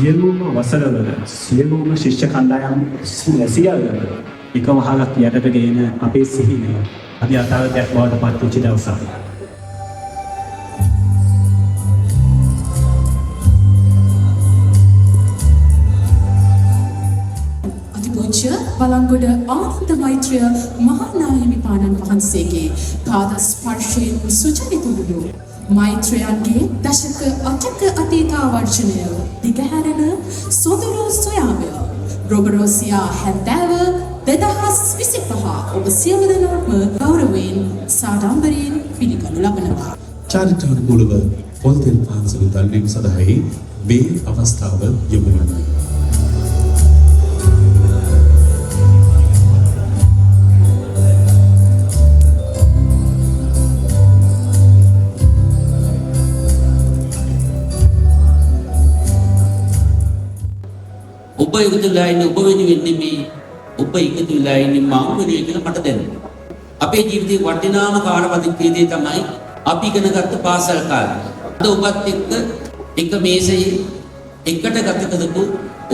සියලුම වසරවල සියලුම ශිෂ්‍ය කණ්ඩායම් සියල්ලම එකම වහලක් යටට ගෙන අපේ සිහිනය අද යථාර්ථයක් බවට පත් වෙච්ච දවසක්. අතිපූජ්‍ය බලංගොඩ ආනන්ද මෛත්‍රිය මහානායකපාණන් වහන්සේගේ පාද ස්පර්ශයෙන් සුචරිත වූ මෛත්‍රයන්ගේ දශක අටක අතීතාවර්ජනය දිගහැරෙන සොඳුරු සොයාමය රොබරෝසියා හැන්දෑව 2025 ඔබ සියලු දෙනාම ගෞරවයෙන් සාඩම්බරයෙන් පිළිගනු ලබනවා. චාරිත්‍රානුකූලව පොල්තෙල් පාන්සල දැල්වීම සඳහායි මේ අවස්ථාව යොමු වනවා. ඔබ එකතු වෙලා ඉන්නේ ඔබ වෙනුවෙන් නෙමෙයි ඔබ එකතු වෙලා ඉන්නේ මම වෙනුවෙන් කියලා මට දැනෙනවා. අපේ ජීවිතේ වටිනාම කාලපරිච්ඡේදය තමයි අපි ඉගෙන ගත්ත පාසල් කාලය. අද ඔබත් එක්ක එක මේසයේ එකට ගත කරපු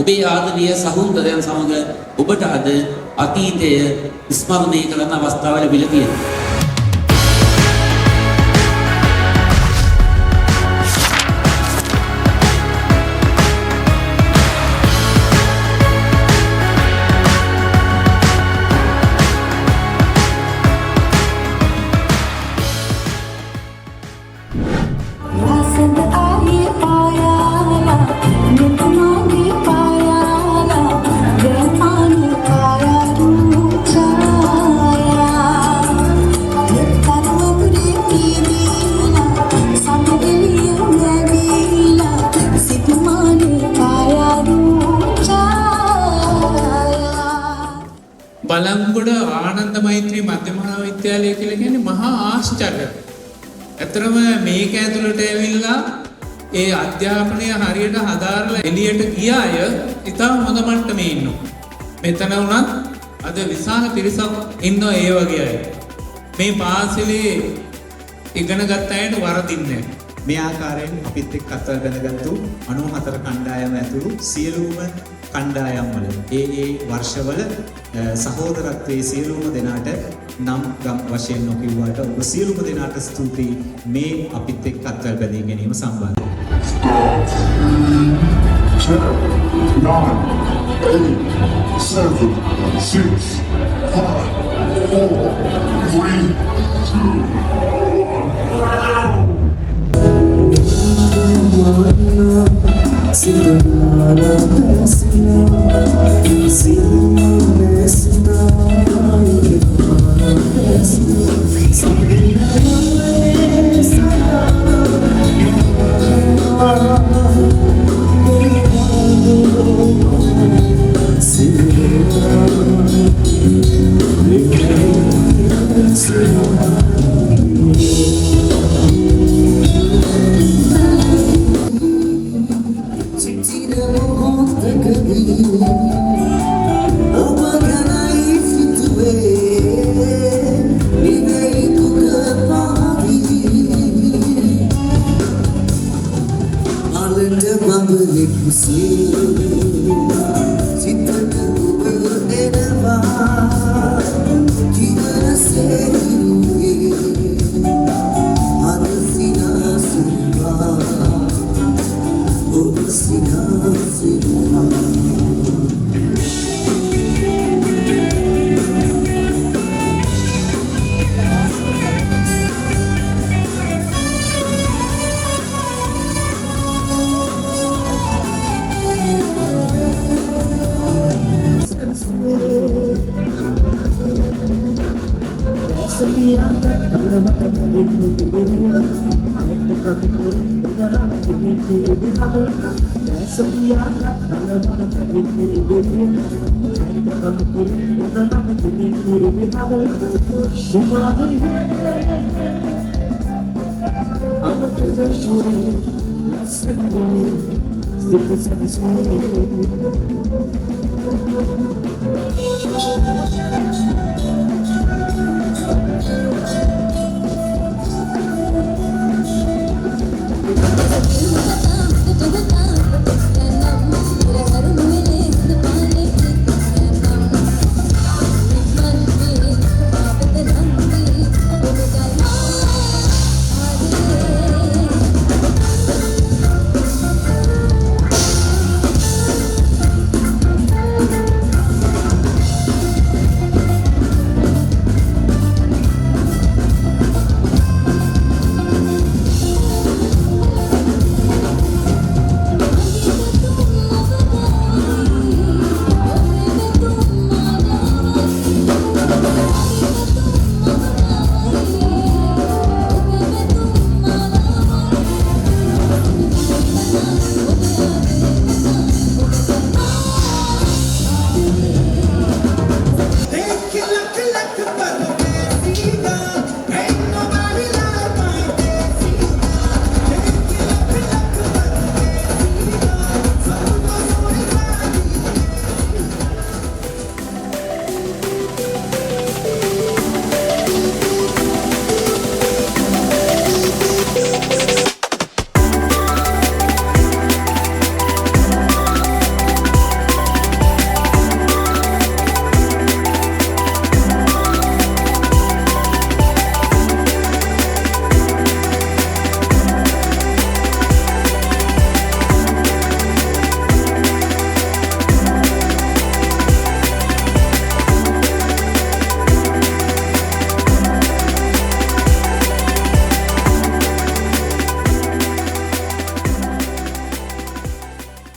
ඔබේ ආදරණීය සහෝදරයන් සමග ඔබට අද අතීතය ස්මරණය කරන අවස්ථාව ලැබිලා තියෙනවා. බලංගොඩ ආනන්ද මෛත්‍රී මධ්‍ය මහාවිද්‍යාලය කියලා කියන්නේ මහා ආශ්චර්යයක්. ඇත්තටම මේක ඇතුළට ඇවිල්ලා ඒ අධ්‍යාපනය හරියට හදාරලා එළියට ගිය අය ඉතාම හොඳ මට්ටමේ ඉන්නවා. මෙතන වුණත් අද විශාල පිරිසක් ඉන්නවා ඒ වගේ අය. මේ පාසලේ ඉගෙන ගත්ත අයට වරදින්නේ නැහැ. මේ ආකාරයෙන් අපිත් එක්ක අතගැනගත්තු 94 කණ්ඩායම ඇතුළු සියලුම කණ්ඩායම් වල ඒ වර්ෂවල සහෝදරත්වයේ සියලුම දෙනාට නම් ගම් වශයෙන් නොකියුවාට ඔබ සියලුම දෙනාට ස්තුතියි මේ අපිත් එක්ක අත්වැල් බැඳී ගැනීම සම්බන්ධයෙන්. 'Cause